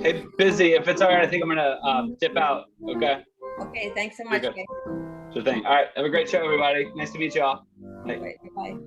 Hey, busy. If it's all right, I think I'm gonna dip out. Okay. Okay, thanks so You're much, good. Kay. Sure thing. All right. Have a great show, everybody. Nice to meet you all. All Bye. right, bye.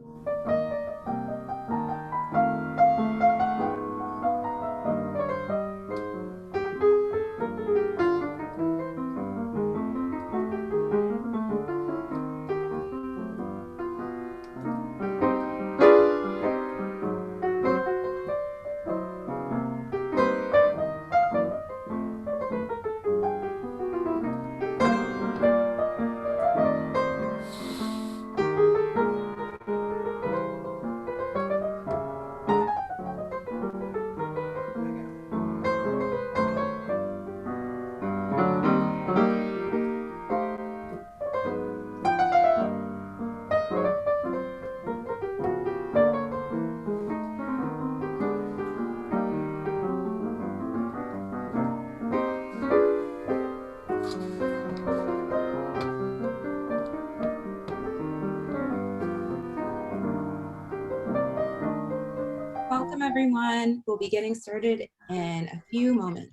Welcome, everyone. We'll be getting started in a few moments.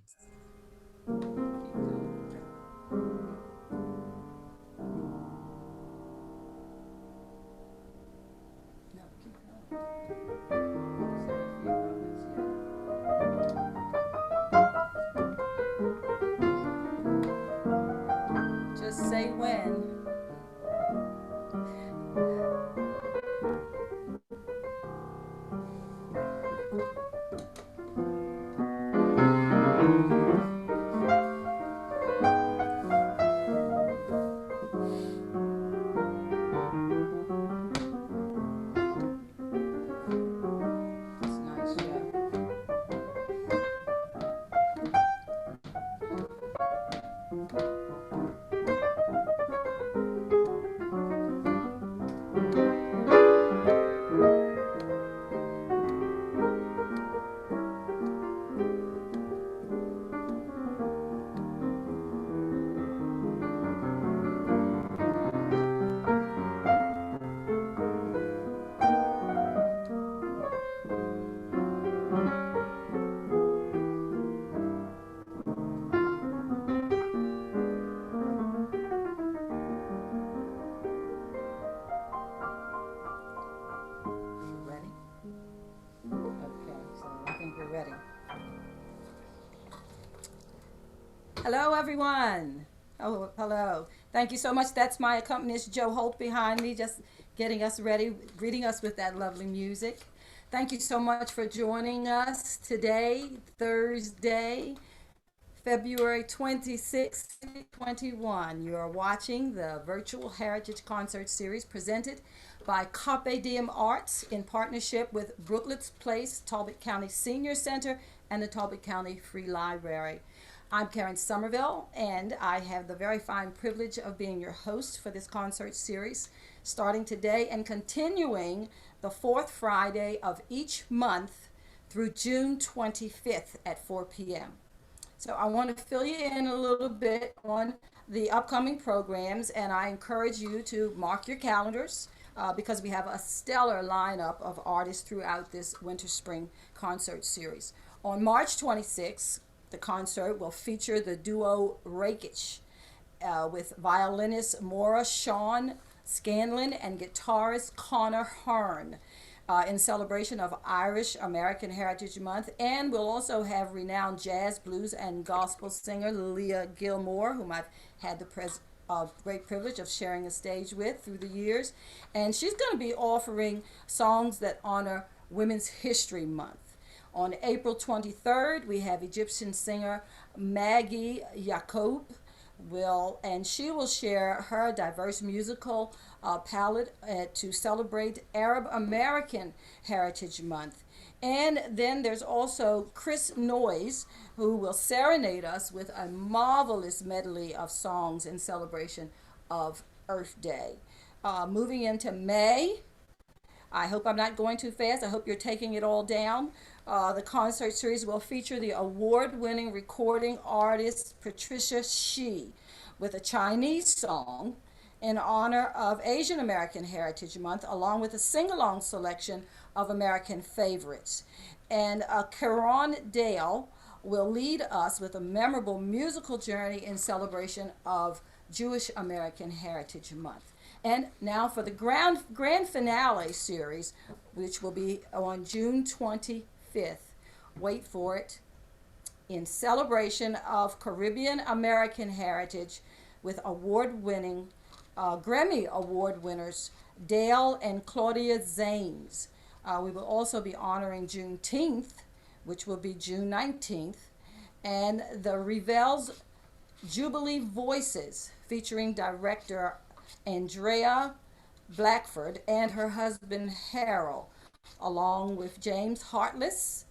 Just say when. It's nice, yeah. You ready? Okay, so I think we're ready. Hello, everyone. Oh, hello. Thank you so much. That's my accompanist, Joe Holt, behind me, just getting us ready, greeting us with that lovely music. Thank you so much for joining us today, Thursday, February 26, 2021. You are watching the Virtual Heritage Concert Series presented by Carpe Diem Arts in partnership with Brooklet's Place, Talbot County Senior Center, and the Talbot County Free Library. I'm Karen Somerville, and I have the very fine privilege of being your host for this concert series, starting today and continuing the fourth Friday of each month through June 25th at 4 p.m. So I want to fill you in a little bit on the upcoming programs, and I encourage you to mark your calendars because we have a stellar lineup of artists throughout this winter-spring concert series. On March 26th, the concert will feature the duo Rakic with violinist Maura Sean Scanlon and guitarist Connor Hearn. In celebration of Irish American Heritage Month. And we'll also have renowned jazz, blues, and gospel singer Leah Gilmore, whom I've had the great privilege of sharing a stage with through the years. And she's going to be offering songs that honor Women's History Month. On April 23rd, we have Egyptian singer Maggie Yacoub and she will share her diverse musical palette to celebrate Arab American Heritage Month. And then there's also Chris Noyes, who will serenade us with a marvelous medley of songs in celebration of Earth Day. Moving into May, I hope I'm not going too fast. I hope you're taking it all down. The concert series will feature the award-winning recording artist Patricia Shi with a Chinese song in honor of Asian American Heritage Month, along with a sing-along selection of American favorites. And Caron Dale will lead us with a memorable musical journey in celebration of Jewish American Heritage Month. And now for the grand finale series, which will be on June 25th. Wait for it. In celebration of Caribbean American heritage with award-winning, Grammy Award winners Dale and Claudia Zanes. We will also be honoring Juneteenth, which will be June 19th, and the Revel's Jubilee Voices, featuring director Andrea Blackford and her husband Harold, along with James Hartless,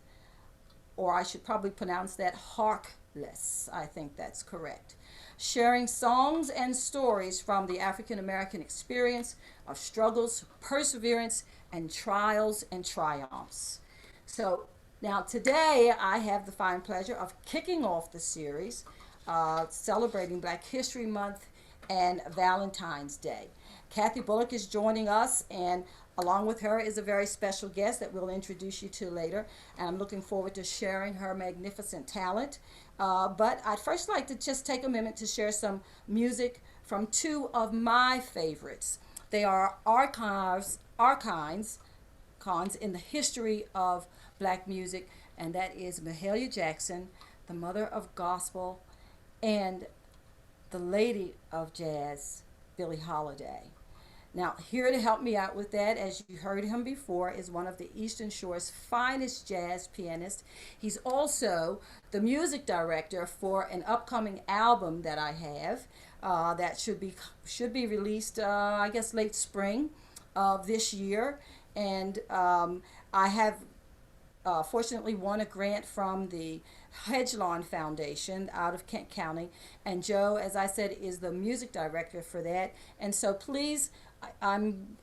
or I should probably pronounce that Harkless, I think that's correct, sharing songs and stories from the African American experience of struggles, perseverance, and trials and triumphs. So now today I have the fine pleasure of kicking off the series, celebrating Black History Month and Valentine's Day. Kathy Bullock is joining us, and along with her is a very special guest that we'll introduce you to later. And I'm looking forward to sharing her magnificent talent. But I'd first like to just take a minute to share some music from two of my favorites. They are archives in the history of Black music, and that is Mahalia Jackson, the mother of gospel, and the lady of jazz, Billie Holiday. Now, here to help me out with that, as you heard him before, is one of the Eastern Shore's finest jazz pianists. He's also the music director for an upcoming album that I have that should be released, I guess, late spring of this year. And I have fortunately won a grant from the Hedgelon Foundation out of Kent County, and Joe, as I said, is the music director for that. And so please, I'm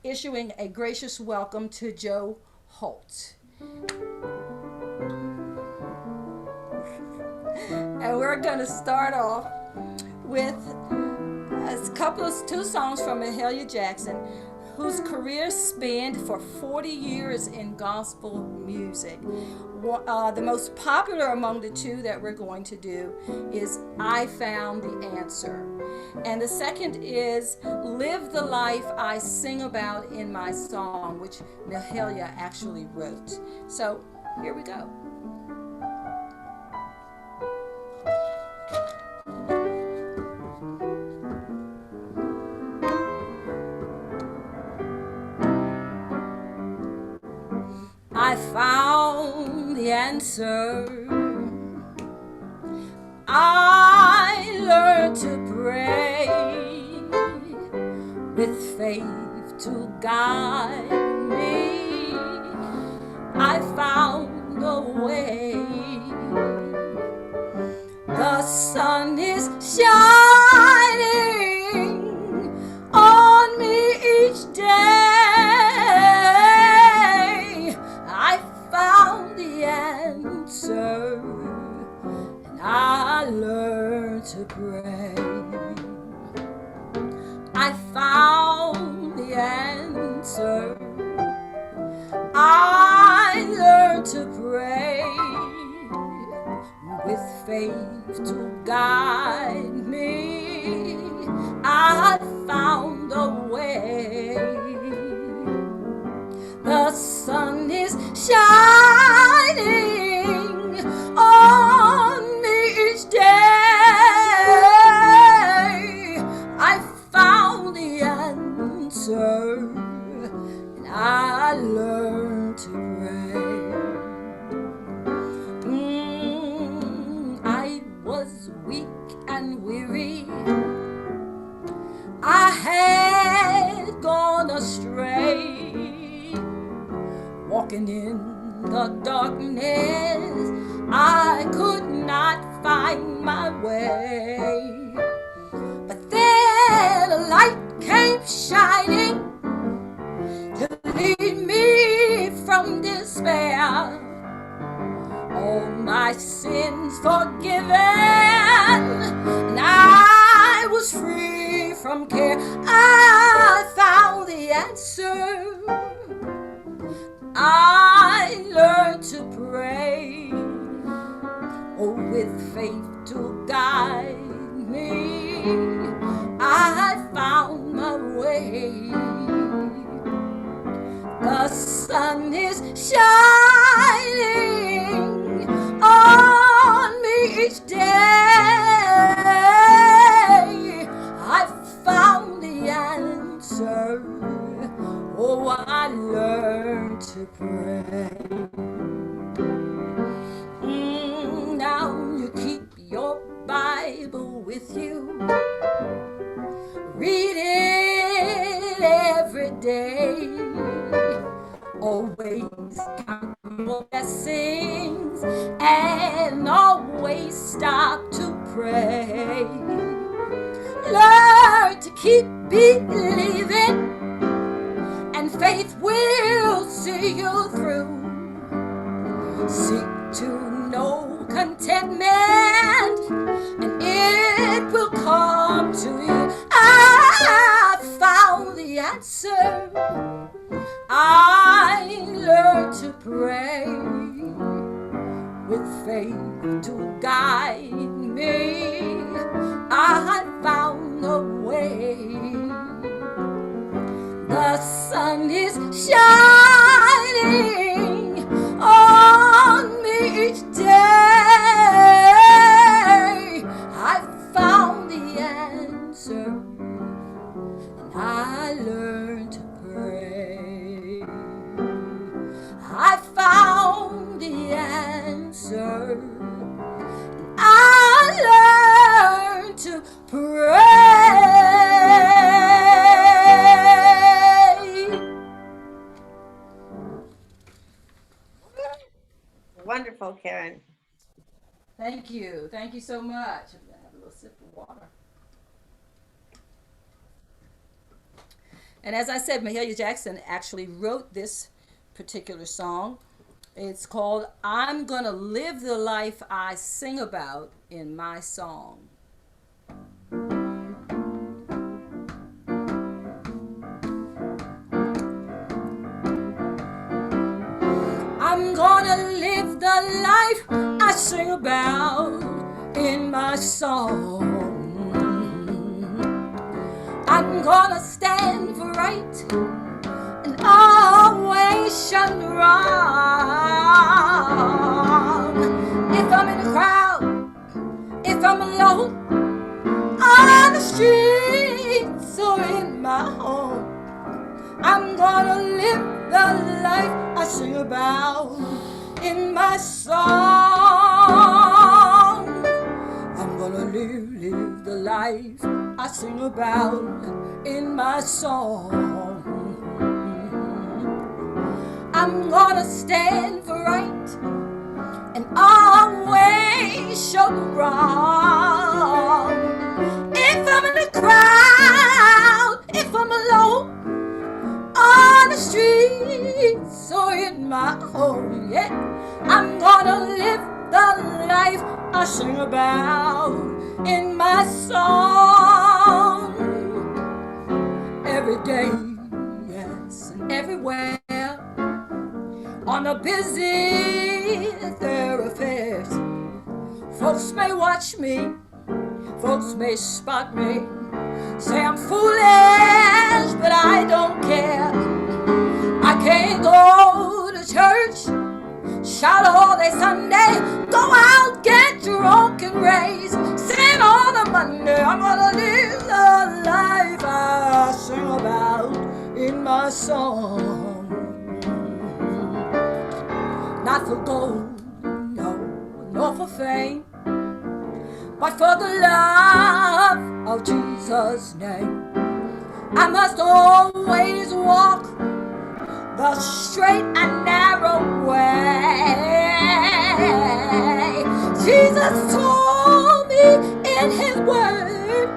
issuing a gracious welcome to Joe Holt. And we're going to start off with two songs from Mahalia Jackson, whose career spanned for 40 years in gospel music. The most popular among the two that we're going to do is I Found the Answer. And the second is Live the Life I Sing About in My Song, which Mahalia actually wrote. So here we go. I found the answer. I learned to pray with faith to guide me. I found a way. The sun is shining on me each day. And I learned to pray. I found the answer. I learned to pray with faith to guide me. I found a way. The sun is shining on me each day. I found the answer, and I learned to pray. I was weak and weary. I had gone astray, walking in the darkness. I could not find my way, but then a light came shining to lead me from despair. All my sins forgiven, and I was free from care. I found the answer. I learned to pray oh, with faith to guide me, I found my way. The sun is shining on me each day. I found the answer. Oh, I learned to pray. Now you keep your Bible with you. Read it every day. Always count your blessings and always stop to pray. Learn to keep believing, and faith will see you through. Seek to know contentment, and it will come to you. I found the answer. I learned to pray with faith to guide me. I found a way. The sun is shining on me each day. I found the answer, and I learned to pray. I found the answer, and I learned to pray. Wonderful, Karen. Thank you. Thank you so much. I'm going to have a little sip of water. And as I said, Mahalia Jackson actually wrote this particular song. It's called I'm Gonna Live the Life I Sing About in My Song. I'm gonna live the life I sing about in my song. I'm gonna stand for right and always shun wrong. If I'm in a crowd, if I'm alone, on the streets or in my home, I'm gonna live the life I sing about in my song. I'm gonna live the life I sing about in my song. I'm gonna stand for right and always show the wrong. If I'm in a crowd, if I'm alone, on the streets or in my home, yeah, I'm gonna live the life I sing about in my song. Every day, yes, and everywhere, on the busy thoroughfares, folks may watch me, folks may spot me, say I'm foolish, but I don't care. I can't go to church, shout all day Sunday, go out, get drunk and raise, sin on a Monday. I'm gonna live the life I sing about in my song. Not for gold, no, nor for fame, but for the love of Jesus' name. I must always walk the straight and narrow way. Jesus told me in his word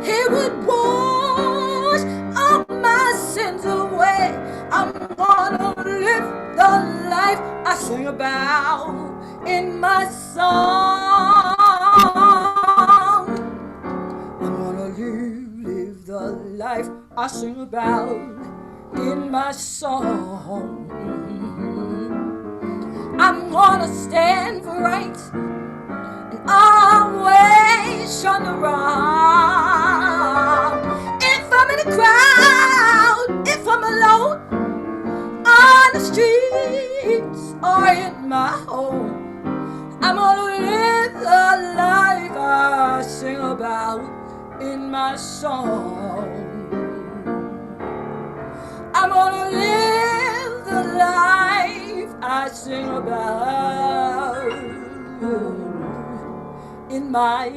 he would wash all my sins away. I'm gonna live the life I sing about in my song. I'm gonna live the life I sing about in my song. I'm gonna stand for right situation around. If I'm in a crowd, if I'm alone, on the streets or in my home, I'm gonna live the life I sing about in my song. I'm gonna live the life I sing about in my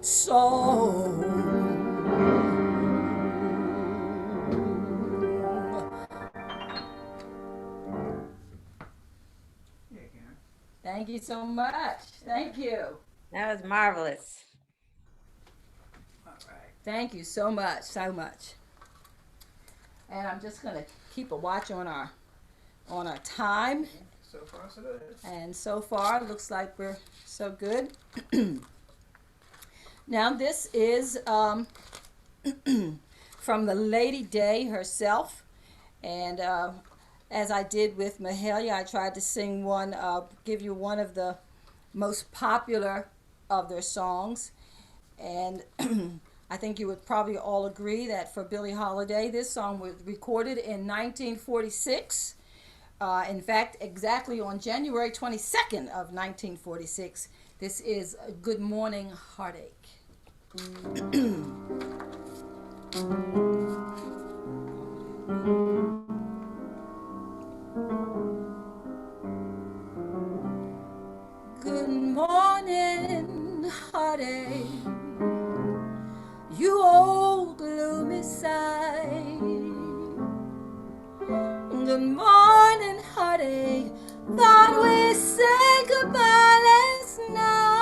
song. Thank you so much. Thank you. That was marvelous. All right. Thank you so much, so much. And I'm just gonna keep a watch on our time. So far, so good. And so far, looks like we're so good. Now this is from the Lady Day herself, and as I did with Mahalia, I tried to sing one, give you one of the most popular of their songs, and I think you would probably all agree that for Billie Holiday, this song was recorded in 1946. In fact, exactly on January 22nd of 1946. This is Good Morning Heartache. Good morning, heartache, you old gloomy sight. Good morning, heartache, thought we said goodbye last night.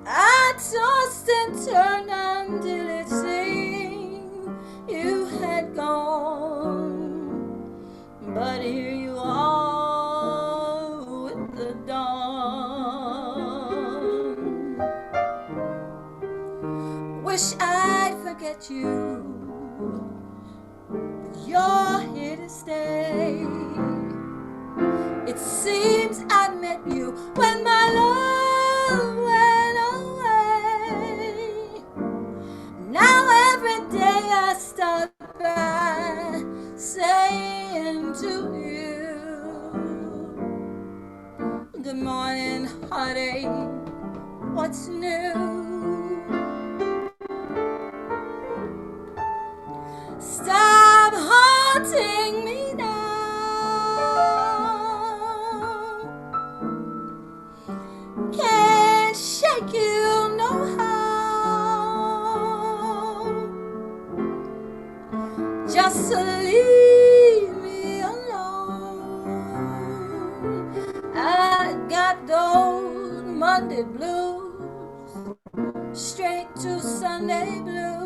I tossed and turned until it seemed you had gone, but here you are with the dawn. Wish I'd forget you, but you're here to stay. It seems I met you when my love went away. Now every day I start by saying to you, good morning, heartache, what's new? Stop haunting me now. Can't shake you no how. Just leave me alone. I got those Monday blues, straight to Sunday blues.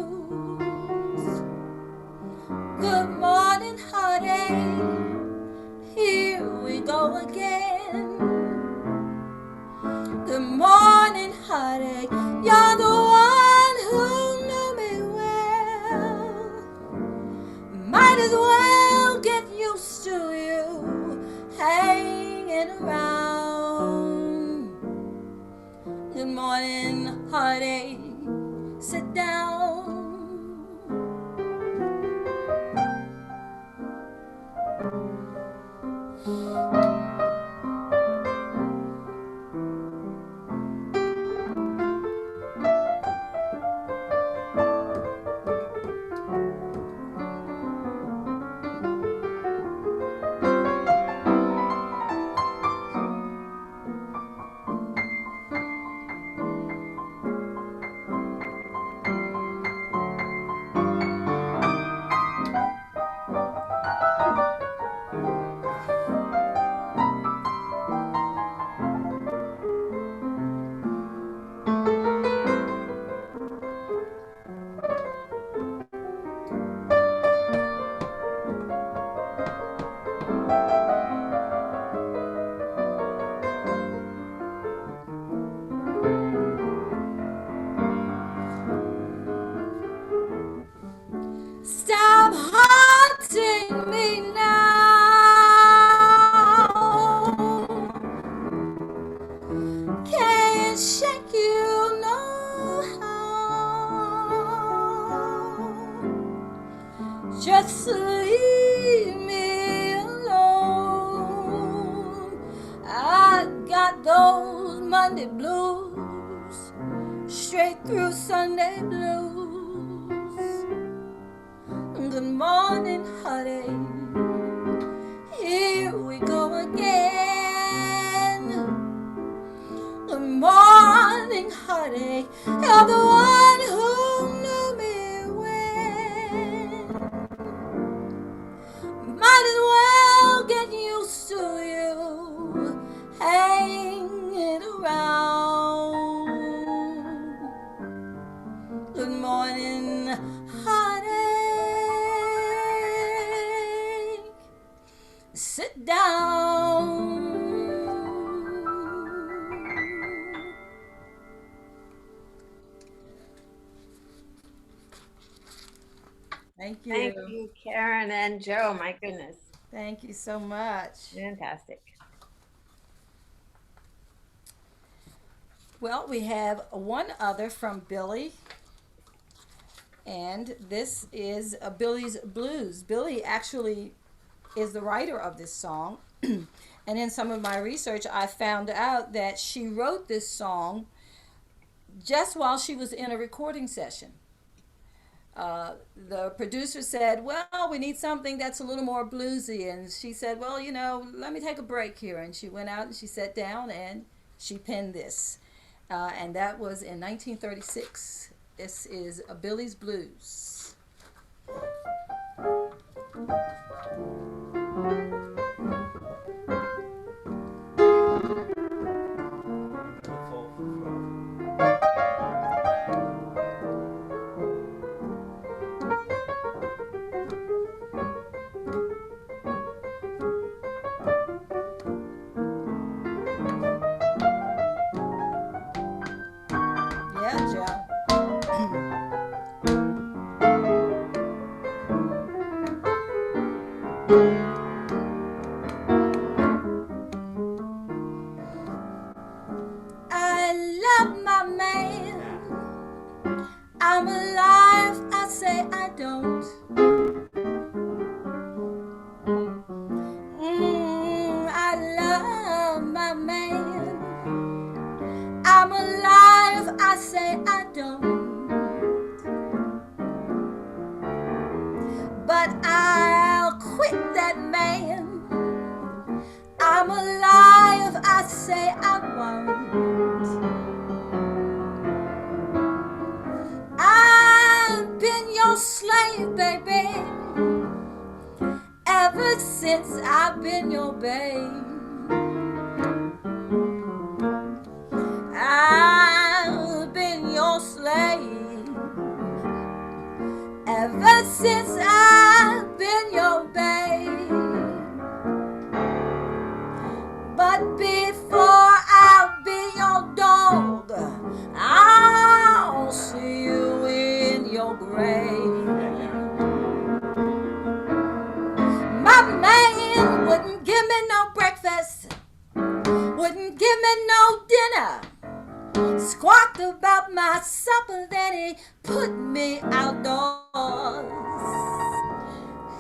Good morning, heartache, here we go again. Good morning, heartache, you're the one who knew me well. Might as well get used to you hanging around. Good morning, heartache, sit down. Stop haunting me now. Just leave me alone. I got those Monday blues, straight through Sunday blues. Good morning, honey. Here we go again. Good morning, honey. You're the one who knew me when. Might as well get used to you hanging around. Good morning, honey. Sit down. Thank you. Thank you, Karen and Joe. My goodness. Thank you so much. Fantastic. Well, we have one other from Billy, and this is Billy's Blues. Billy actually is the writer of this song, and in some of my research, I found out that she wrote this song just while she was in a recording session. The producer said, well, we need something that's a little more bluesy, and she said, well, you know, let me take a break here, and she went out and she sat down and she penned this, and that was in 1936. This is Billy's Blues. I'm alive, I say I don't. I love my man. I'm alive, I say I don't. But I'll quit that man. I'm alive, I say I won't. I've been your slave, baby, ever since I've been your babe. I've been your slave ever since I've been your babe. But before I'll be your dog, I'll see you in your grave. My man wouldn't give me no breakfast, wouldn't give me no dinner, squawked about my supper, then he put me outdoors.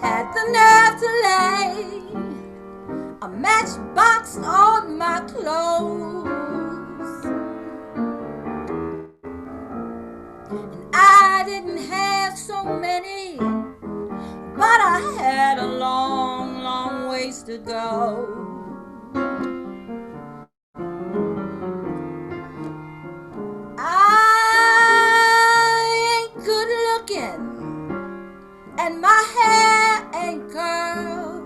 Had the nerve to lay a matchbox on my clothes. And I didn't have so many, but I had a long, long ways to go. I ain't good looking, and my hair ain't curled.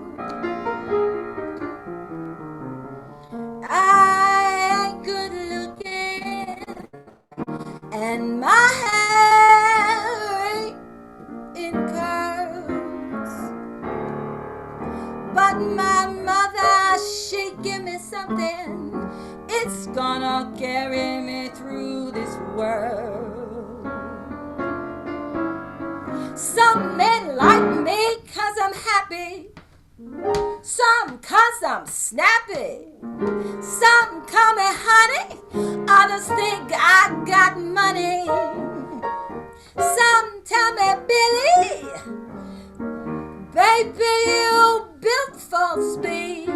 I ain't good looking, and my hair ain't in curls. But my mother, she give me something, it's gonna carry me through this world. Some men like me 'cause I'm happy, some 'cause I'm snappy, some call me honey, others think I got money. Some tell me, Billy, Maybe you built for speed.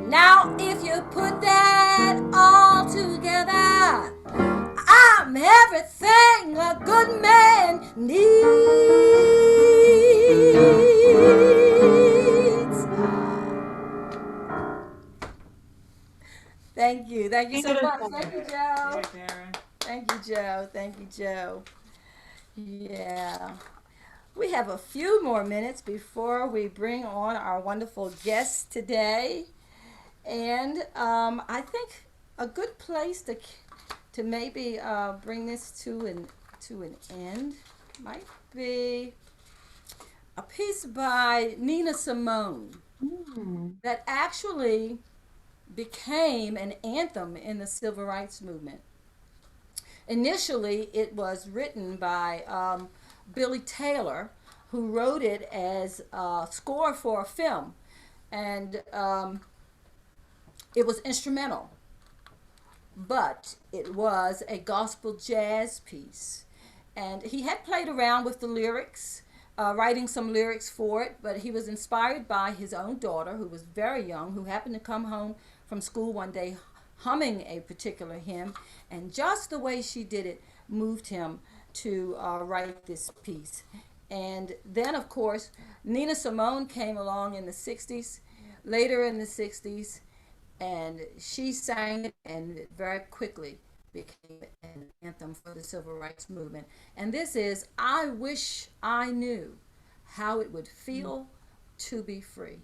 Now if you put that all together, I'm everything a good man needs. Thank you so much. Thank you, Joe. Yeah, Karen. Thank you, Joe. Yeah. We have a few more minutes before we bring on our wonderful guests today. And I think a good place to maybe bring this to an end might be a piece by Nina Simone that actually became an anthem in the civil rights movement. Initially, it was written by Billy Taylor, who wrote it as a score for a film, and it was instrumental, but it was a gospel jazz piece. And he had played around with the lyrics, writing some lyrics for it, but he was inspired by his own daughter, who was very young, who happened to come home from school one day humming a particular hymn, and just the way she did it moved him to write this piece. And then, of course, Nina Simone came along in the 60s, later in the 60s, and she sang it, and it very quickly became an anthem for the civil rights movement. And this is I Wish I Knew How It Would Feel to Be Free.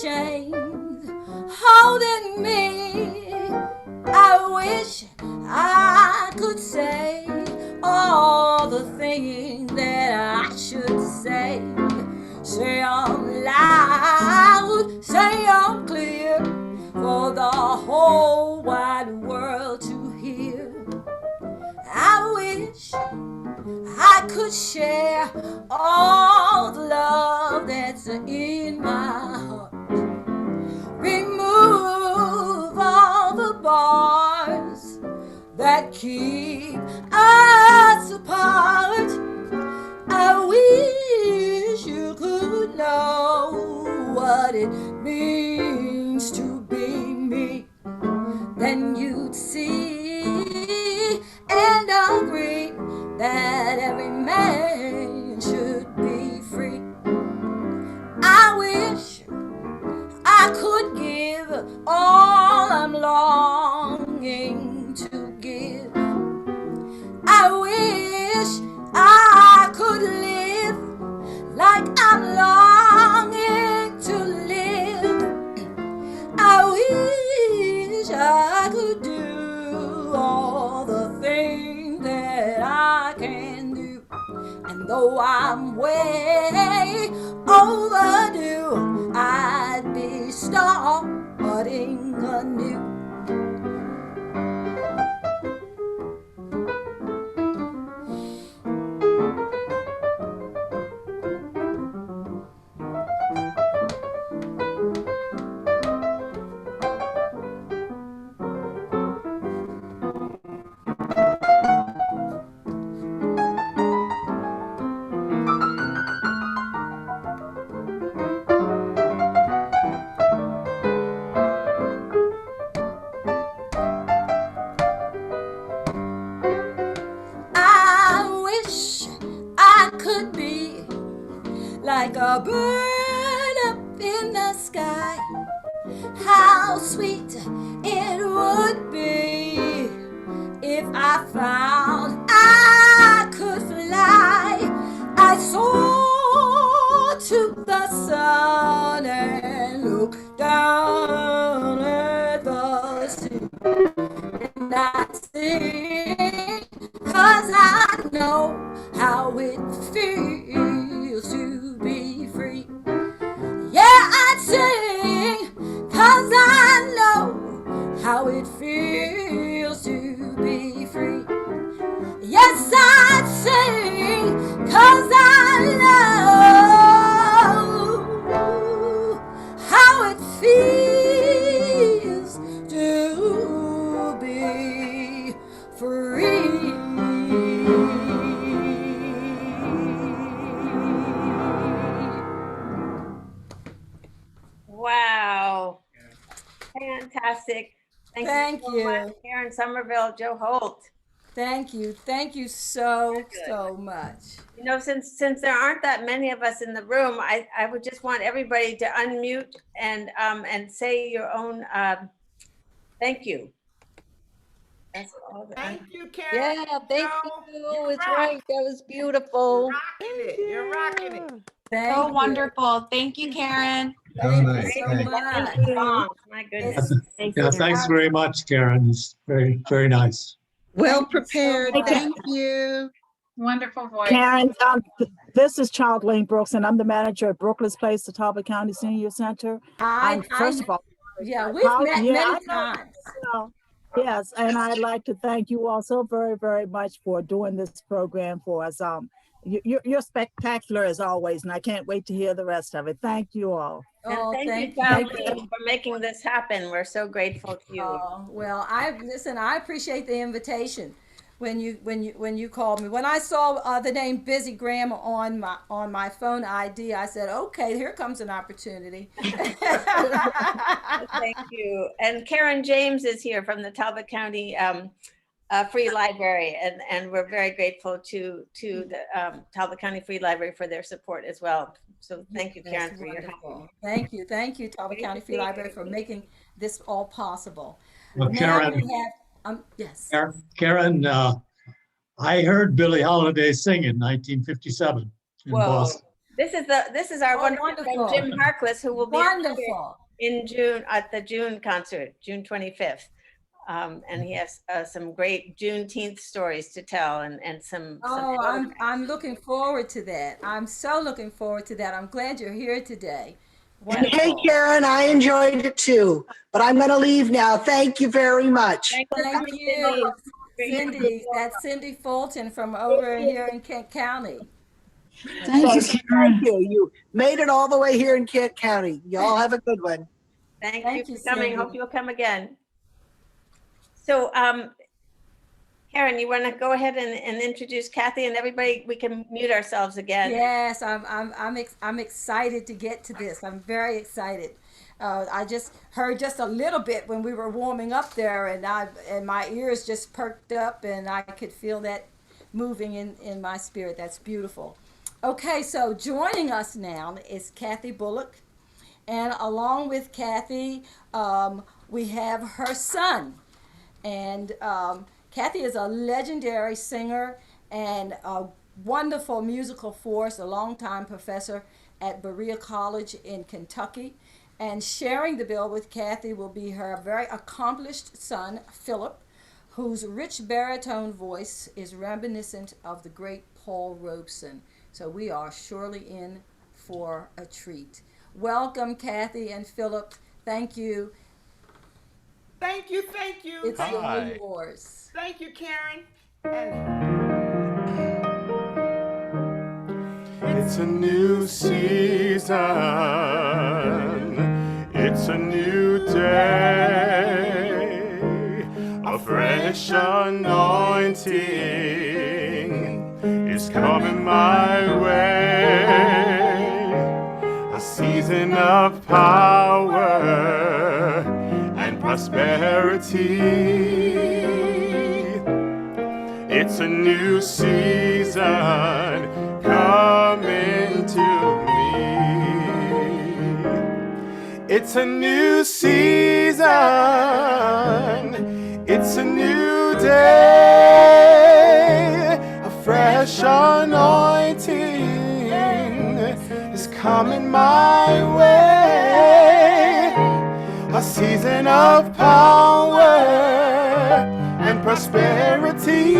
Chains holding me. I wish I could say all the things that I should say. Say them loud, say them clear, for the whole wide world to hear. I wish I could share all the love that's in my heart. Remove all the bars that keep us apart. I wish you could know what it means to be me. Then you'd see and agree that every man should be free. I wish I could give all I'm longing to give. I wish I could live like I'm longing to live. I wish I could do all the things that I can do. And though I'm way overdue, I'd be starting anew. Like a bird up in the sky, how sweet it would be if I found I could fly, I soared to the sun and looked down at the sea. And I sing 'cause I know how it feels to be free. Yeah, I'd sing 'cause I know how it feels to be free. Yes, I'd sing 'cause I know how it feels to be free. Wow. Fantastic. Thank so you. much, Karen Somerville, Joe Holt. Thank you so much. You know, since there aren't that many of us in the room, I would just want everybody to unmute and say your own thank you. That's all. Thank you, Karen. Yeah, thank Joe, you. It's right. That was beautiful. You're rocking it. Thank So you. wonderful. Thank you, Karen. Thank you Nice, so thanks. much. Songs, my goodness. It's- Yeah, thanks very much, Karen. It's very, very nice. Well Thank you so prepared. much. Thank you. Wonderful voice. Karen, this is Charlene Brooks, and I'm the manager at Brooklyn's Place, the Talbot County Senior Center. First of all, yeah, we've met yeah, many I know. times. Yes, and I'd like to thank you all so very, very much for doing this program for us. You're spectacular as always, and I can't wait to hear the rest of it. Thank you all. And Oh, thank you, thank Charlie, for making this happen. We're so grateful to you. Oh, well, I appreciate the invitation when you called me. When I saw the name Busy Graham on my phone ID, I said, okay, here comes an opportunity. Thank you. And Karen James is here from the Talbot County Free Library, and we're very grateful to the Talbot County Free Library for their support as well. So thank you, Karen, That's for your help. wonderful. Thank you, Talbot County Free Library, for making this all possible. Well, Now Karen, we have, yes. Karen, I heard Billie Holiday sing in 1957 in Whoa. Boston. This is our Oh, wonderful friend wonderful. Jim Harkless, who will be here Wonderful. in June at the June concert, June 25th. And he has some great Juneteenth stories to tell and some. Oh, I'm looking forward to that. I'm so looking forward to that. I'm glad you're here today. And hey, Wonderful. Karen, I enjoyed it too, but I'm going to leave now. Thank you very much. Thank Thank you, Cindy. That's Cindy Fulton from over here in Kent County. Thank you. You made it all the way here in Kent County. Y'all have a good one. Thank Thank you you, for coming. Cindy. Hope you'll come again. So, Karen, you want to go ahead and introduce Kathy, and everybody, we can mute ourselves again. Yes, I'm excited to get to this. I'm very excited. I just heard just a little bit when we were warming up there, and my ears just perked up, and I could feel that moving in my spirit. That's beautiful. Okay, so joining us now is Kathy Bullock, and along with Kathy, we have her son. And Kathy is a legendary singer and a wonderful musical force, a longtime professor at Berea College in Kentucky. And sharing the bill with Kathy will be her very accomplished son, Phillip, whose rich baritone voice is reminiscent of the great Paul Robeson. So we are surely in for a treat. Welcome, Kathy and Phillip. Thank you. Thank you, thank you. It's all yours. Thank you, Karen. It's a new season. It's a new day. A fresh anointing is coming my way. A season of power and prosperity. It's a new season coming to me. It's a new season. It's a new day. fresh anointing is coming my way. A season of power and prosperity.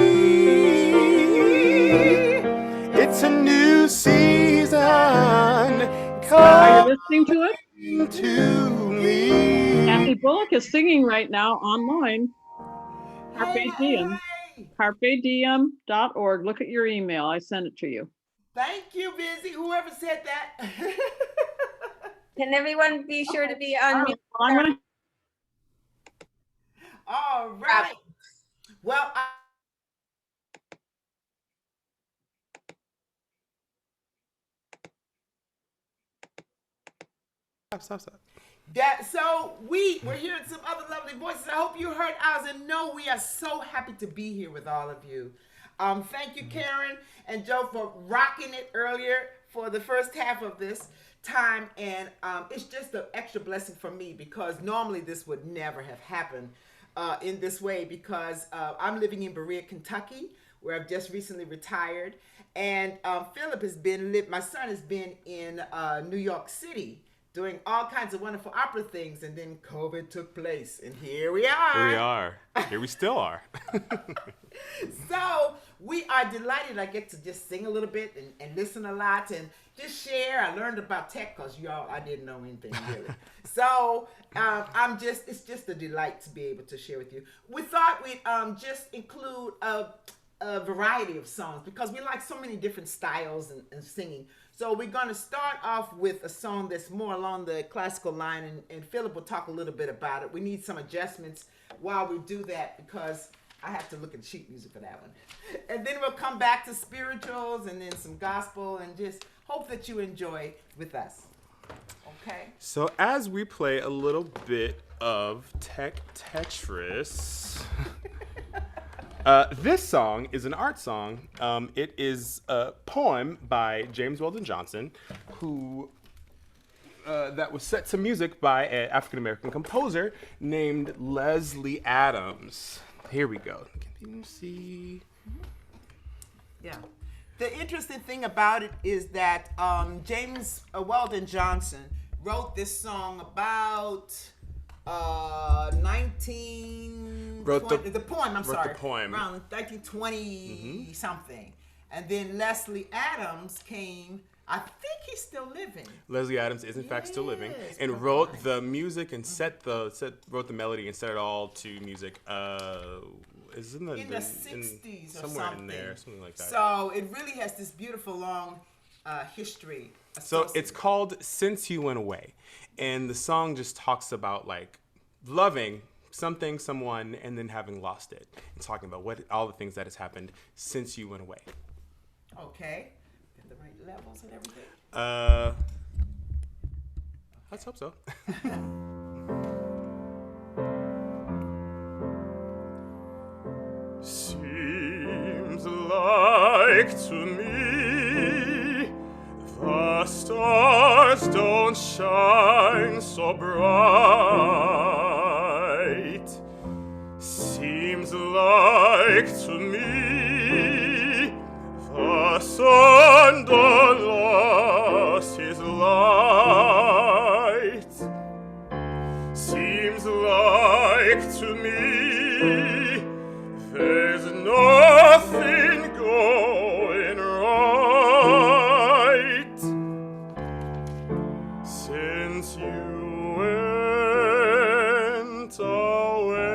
It's a new season. Are you listening to it? To me. Kathy Bullock is singing right now online. Carpe Diem. CarpeDiem.org. Look at your email. I sent it to you. Thank you, Busy. Whoever said that. Can everyone be sure to be on mute? All right. Well, Stop. So we're hearing some other lovely voices. I hope you heard ours, and no, we are so happy to be here with all of you. Thank you, Karen and Joe, for rocking it earlier for the first half of this time, and it's just an extra blessing for me because normally this would never have happened in this way because I'm living in Berea, Kentucky, where I've just recently retired, and Phillip has been my son has been in New York City doing all kinds of wonderful opera things, and then COVID took place, and here we are. Here we still are. So we are delighted. I get to just sing a little bit and listen a lot and just share. I learned about tech because I didn't know anything really. So it's just a delight to be able to share with you. We thought we'd just include a variety of songs because we like so many different styles and singing. So we're going to start off with a song that's more along the classical line, and Phillip will talk a little bit about it. We need some adjustments while we do that because I have to look at sheet music for that one. And then we'll come back to spirituals and then some gospel and just hope that you enjoy with us. Okay? So as we play a little bit of Tetris, this song is an art song. It is a poem by James Weldon Johnson, who that was set to music by an African-American composer named Leslie Adams. Here we go. Can you see? Yeah. The interesting thing about it is that James Weldon Johnson wrote this song about 1920, Wrote the poem around 1920 something, and then Leslie Adams came. I think he's still living. Leslie Adams is in fact still living, and wrote the music and wrote the melody and set it all to music. Is in the 60s or somewhere something. in there, something like that. So it really has this beautiful long history. So it's called "Since You Went Away," and the song just talks about like loving something, someone, and then having lost it, and talking about all the things that has happened since you went away. Okay. Got the right levels and everything? Let's hope so. Seems like to me the stars don't shine so bright. Seems like to me the sun done lost his light. Seems like to me there's nothing going right since you went away.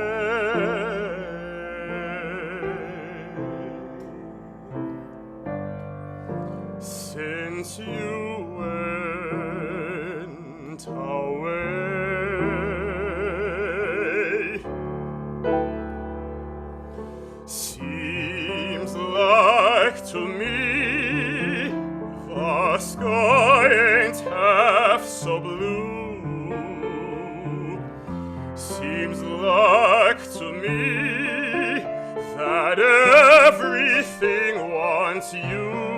Since you went away. Seems like to me the sky ain't half so blue. Seems like to me that everything wants you.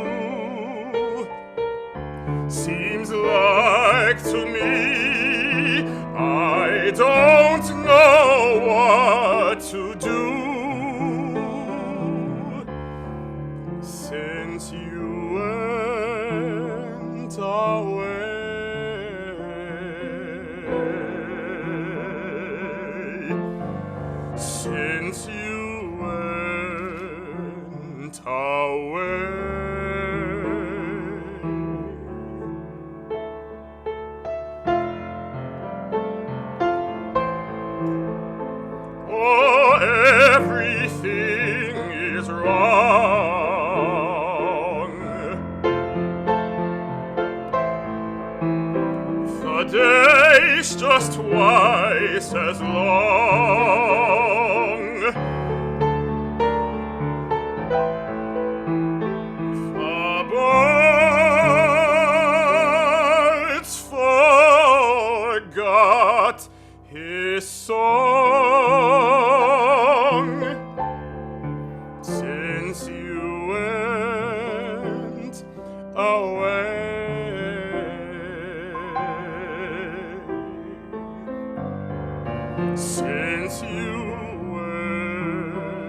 Seems like to me I don't know what to do. Since you went away. Oh, everything is wrong. The day's just twice as long. The birds forgot his song since you went away. Since you went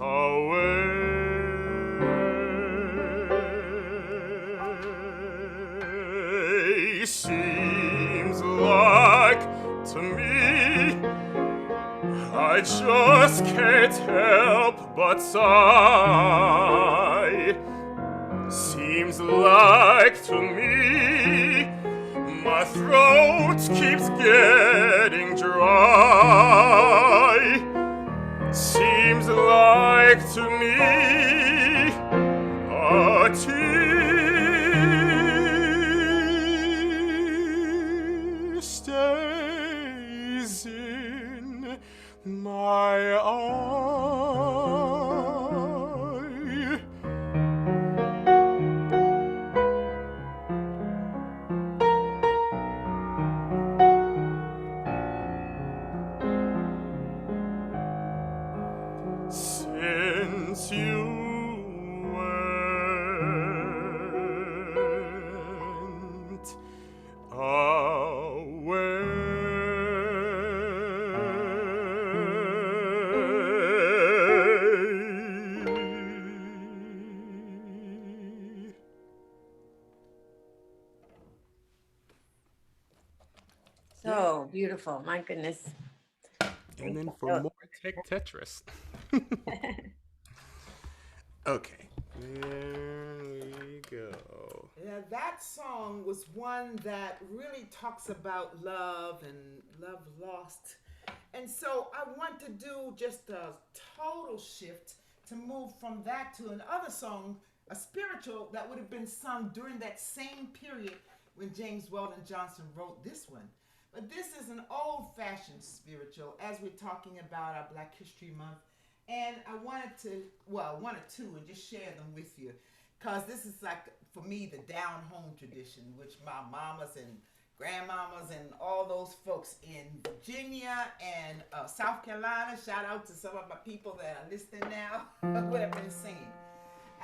away. Seems like to me I just can't help but sigh. Seems like to me my throat keeps getting dry. Seems like to me a tear stays in my eye. Since you went away. So beautiful, my goodness. And then for more Tetris. Okay, there we go. Yeah, that song was one that really talks about love and love lost. And so I want to do just a total shift to move from that to another song, a spiritual that would have been sung during that same period when James Weldon Johnson wrote this one. But this is an old-fashioned spiritual as we're talking about our Black History Month. And I wanted to, well, one or two, and just share them with you. Because this is like, for me, the down-home tradition, which my mamas and grandmamas and all those folks in Virginia and South Carolina, shout out to some of my people that are listening now, would have been singing.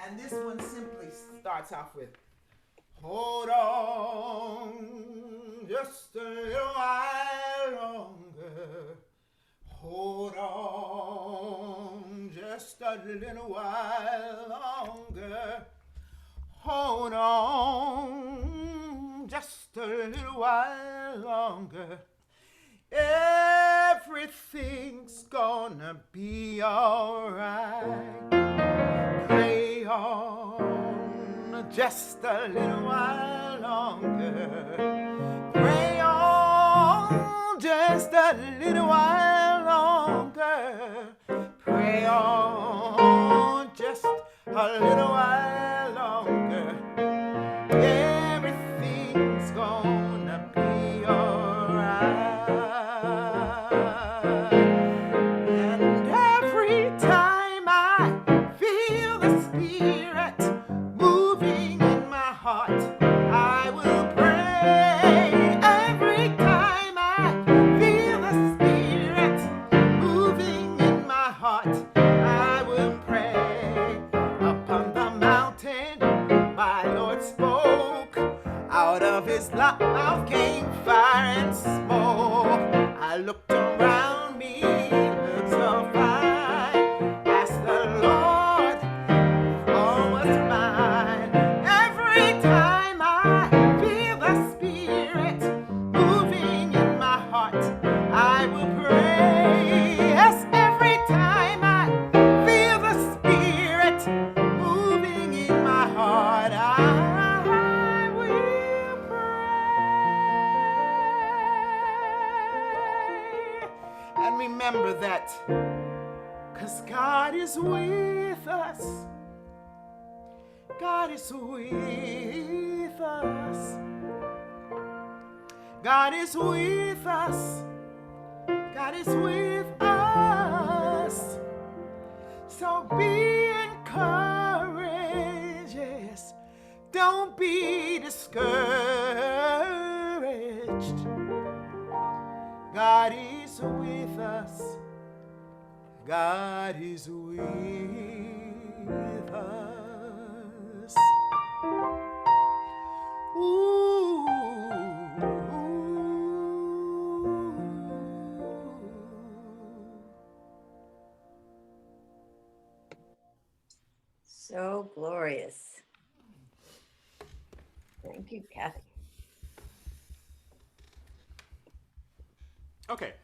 And this one simply starts off with, hold on, just a little while longer. Hold on, just a little while longer. Hold on, just a little while longer. Everything's gonna be alright. Pray on, just a little while longer. Pray on, just a little while longer. Pray on, just a little while longer. Everything's gonna be alright. And every time I feel the Spirit moving in my heart, I will pray. Every time I feel the Spirit moving in my heart, I will pray. Upon the mountain 'cause God is with us. God is with us. God is with us. God is with us. So be encouraged, yes. Don't be discouraged. God is with us. God is with us. Ooh. So glorious. Thank you, Kathy. Okay.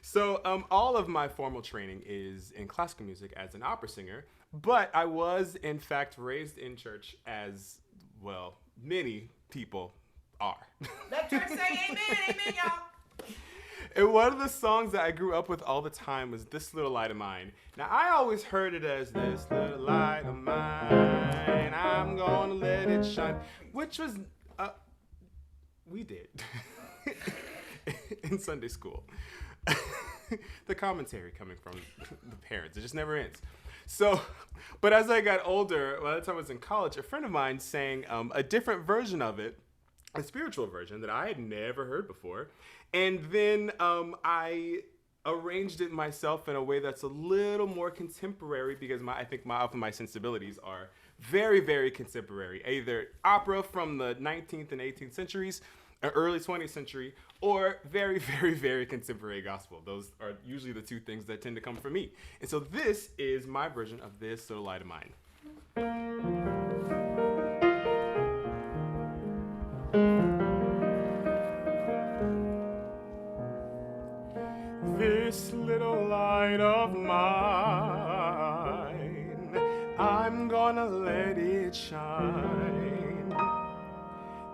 So all of my formal training is in classical music as an opera singer, but I was in fact raised in church, as well many people are. Let church say amen, amen, y'all. And one of the songs that I grew up with all the time was This Little Light of Mine. Now, I always heard it as this little light of mine, I'm gonna let it shine, which was, we did in Sunday school. The commentary coming from the parents, it just never ends. So, but as I got older, by the time I was in college, a friend of mine sang a different version of it, a spiritual version that I had never heard before. And then I arranged it myself in a way that's a little more contemporary, because I think often my sensibilities are very, very contemporary. Either opera from the 19th and 18th centuries, or early 20th century, or very, very, very contemporary gospel. Those are usually the two things that tend to come from me. And so this is my version of This Little Light of Mine. This little light of mine, I'm gonna let it shine.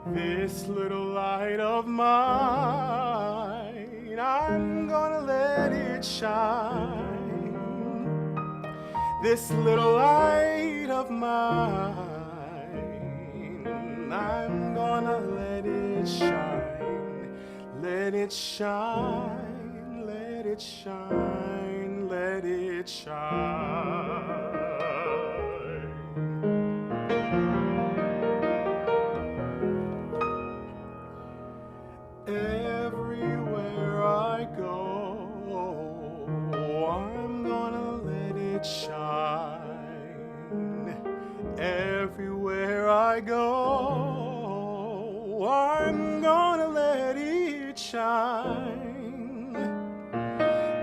This little light of mine, I'm gonna let it shine. This little light of mine, I'm gonna let it shine. Let it shine, let it shine, let it shine. Everywhere I go, I'm gonna let it shine. Everywhere I go, I'm gonna let it shine.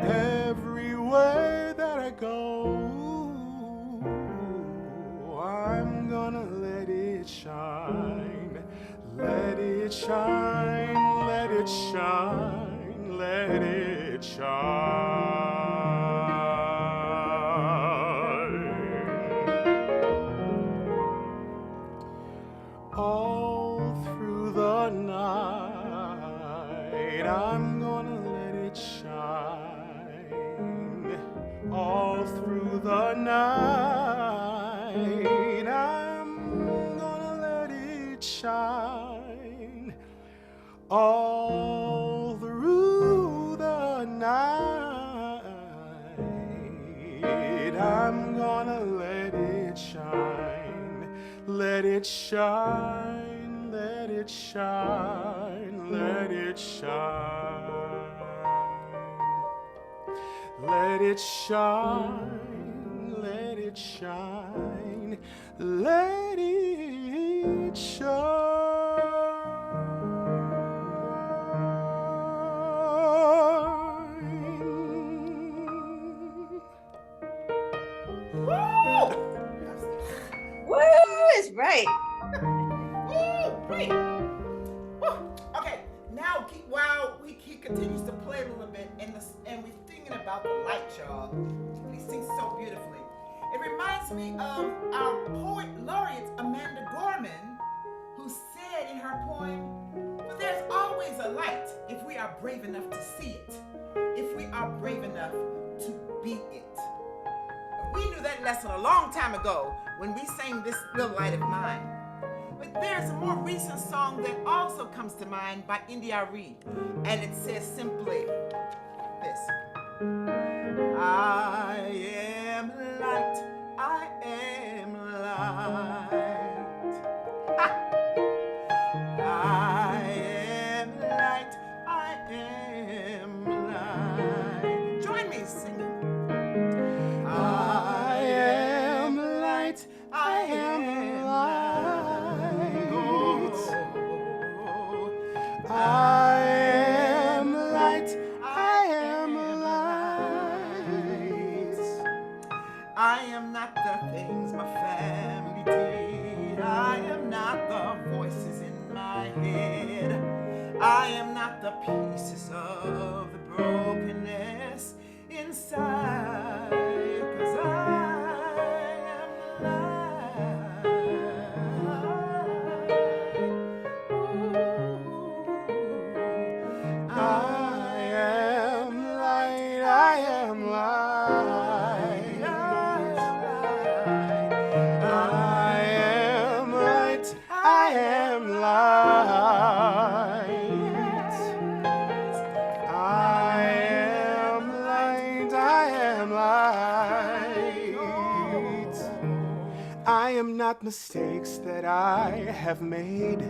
Everywhere that I go, I'm gonna let it shine. Let it shine, let it shine, let it shine. All through the night, I'm gonna let it shine. All through the night, I'm gonna let it shine. All through the night, I'm gonna let it shine. Let it shine, let it shine, let it shine. Let it shine, let it shine, let it shine. Woo is right. Woo, great. Woo. Okay, now while he continues to play a little bit, and we're thinking about the light, y'all. And he sings so beautifully. It reminds me of our poet laureate Amanda Gorman, who said in her poem, "But there's always a light if we we are brave enough to see it, if we are brave enough to be it. We knew that lesson a long time ago when we sang This Little Light of Mine. But there's a more recent song that also comes to mind by India Arie, and it says simply this. I am light, I am light. Ha! I am light, I am light. Join me singing. I am light, I am light. Oh, I am light, I am light. I am not the things my family did. I am not the voices in my head. I am not the pieces of the brokenness inside. 'Cause I am light. Ooh, I am light, I am light. I am light, I am light. I am light, I am light. I am not mistakes that I have made,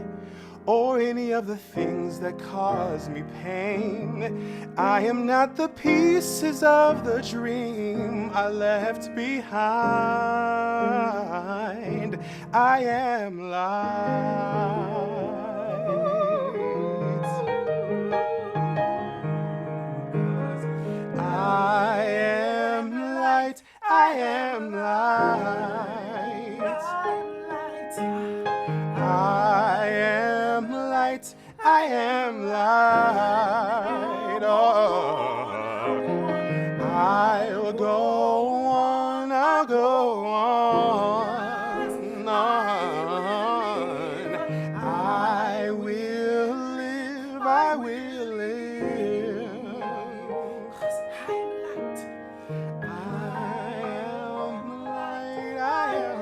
or any of the things that cause me pain. I am not the pieces of the dream I left behind. I am light. I am light, I am light. I am light, I am light. Oh, I'll go on, I'll go on. I will live, I will live. 'Cause I am light. I am light, I am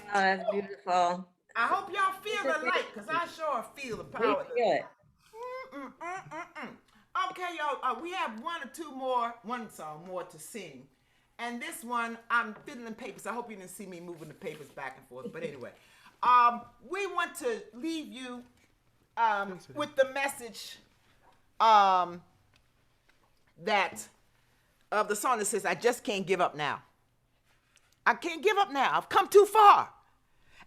Oh, that's beautiful. I hope y'all feel the light, because I sure feel the power. We feel it. Okay, y'all, we have one song more to sing. And this one, I'm fiddling papers. I hope you didn't see me moving the papers back and forth. But anyway, we want to leave you with the message that of the song that says, I just can't give up now. I can't give up now. I've come too far.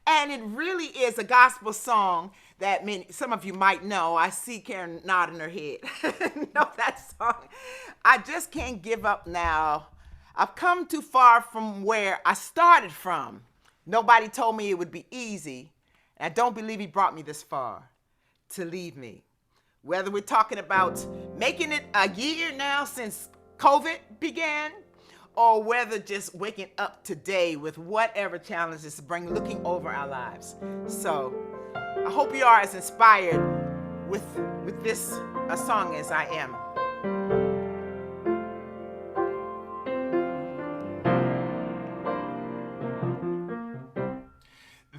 And it really is a gospel song that some of you might know. I see Karen nodding her head. Know that song. I just can't give up now. I've come too far from where I started from. Nobody told me it would be easy. And I don't believe he brought me this far to leave me. Whether we're talking about making it a year now since COVID began, or whether just waking up today with whatever challenges bring, looking over our lives. So I hope you are as inspired with this song as I am.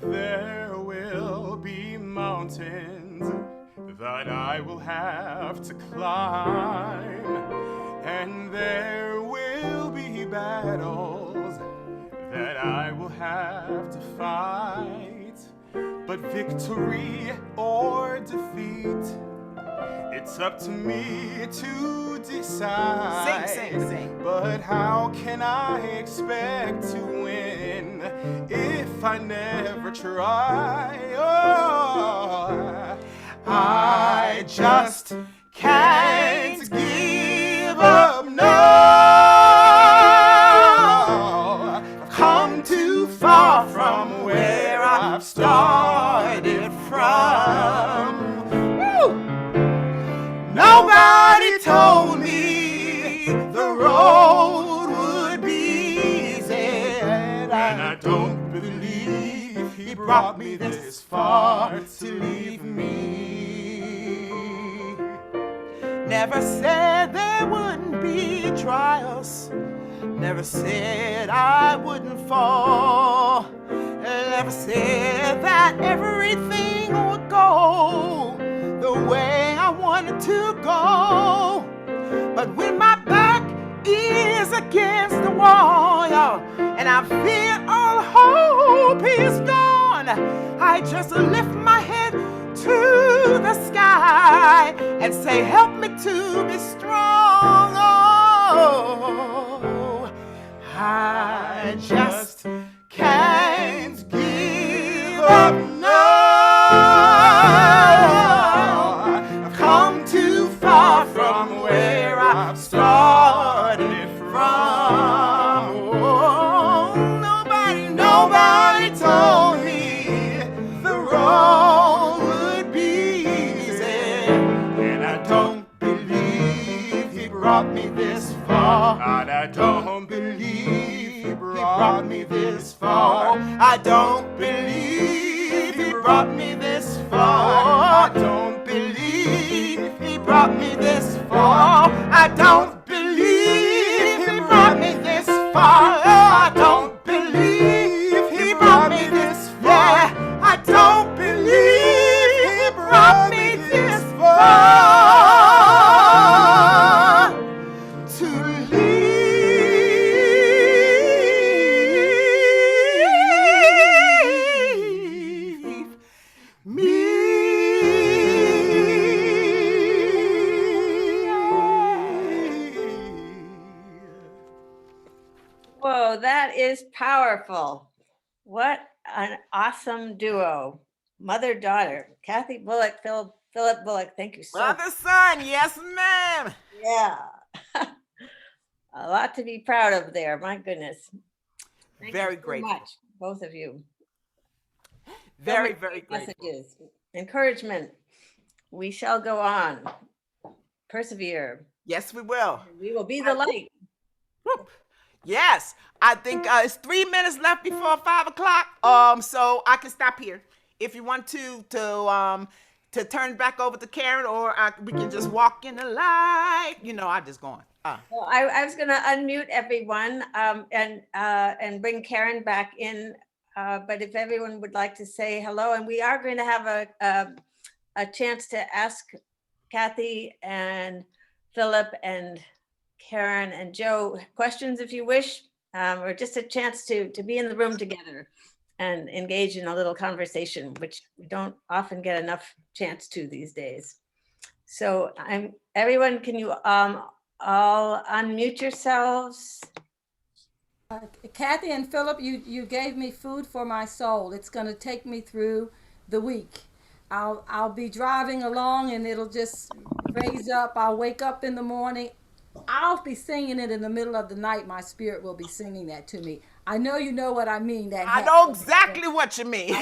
There will be mountains that I will have to climb, and there will be battles that I will have to fight. But victory or defeat, it's up to me to decide. Sing. But how can I expect to win if I never try? Oh, I just can't give up, no. I've come too far from where I've started from. told me the road would be easy, and I don't believe he brought me this far to leave me. Never said there wouldn't be trials, never said I wouldn't fall, never said that everything would go the way I wanted to go. But when my back is against the wall, y'all, and I feel all hope is gone, I just lift my head to the sky and say, help me to be strong. Oh, I just can't give up now. I've come too far from where I started from. Oh, nobody told me the road would be easy, and I don't believe he brought me this far. And I don't believe he brought me this far. I don't believe he brought me this far. I don't believe he brought me this far. I don't believe he brought me this far. I don't believe he brought me this far. I don't believe he brought me this far to leave me. Whoa, that is powerful. What an awesome duo. Mother-daughter. Kathy Bullock, Phillip Bullock, thank you so much. Mother, son, yes, ma'am. Yeah. A lot to be proud of there, my goodness. Thank Very you so grateful. much, both of you. Very, So many very grateful. messages, encouragement. We shall go on. Persevere. Yes, we will. We will be the light. Whoop. Yes, I think it's 3 minutes left before 5 o'clock. So I can stop here. If you want to turn back over to Karen, or we can just walk in the light. You know, I just going. Well, I was going to unmute everyone and bring Karen back in. But if everyone would like to say hello, and we are going to have a chance to ask Kathy and Phillip and Karen and Joe questions if you wish, or just a chance to be in the room together and engage in a little conversation, which we don't often get enough chance to these days. So everyone, can you all unmute yourselves? Kathy and Phillip, you gave me food for my soul. It's going to take me through the week. I'll be driving along and it'll just raise up. I'll wake up in the morning. I'll be singing it in the middle of the night. My spirit will be singing that to me. I know you know what I mean. I know exactly what you mean.